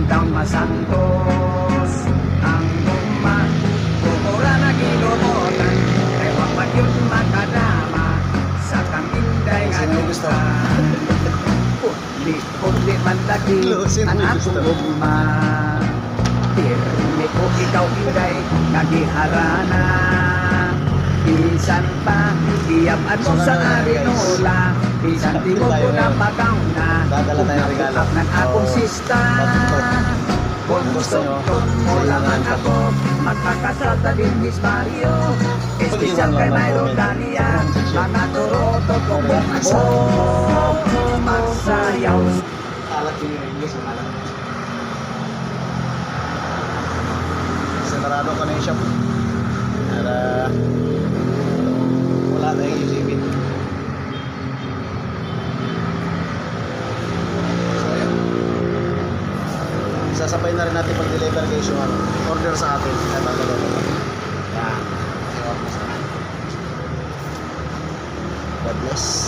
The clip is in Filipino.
taong masantos ang guma bukura na ginunotan kay wag man yun makadama sa kang inday nga gusto? Kundi man lagi ang akong guma pirmi ko ikaw inday nagiharana bisan pa iyaman mo sa arinola bisan di mo ko na magaw na Dadala tayo ng regalo. kung ng akong sista kung gusto mo laman ako magpakasal din Miss Mario espesyal kay Mayroon Dania mga turoto kung bukso magsayaw Alat yung English, alat. Sarado ko na yung shop. Para wala tayong isipin. So, yun. Sasabay na rin natin pag-deliver guys yung order sa atin. Kaya magdadala na. Yan. God bless.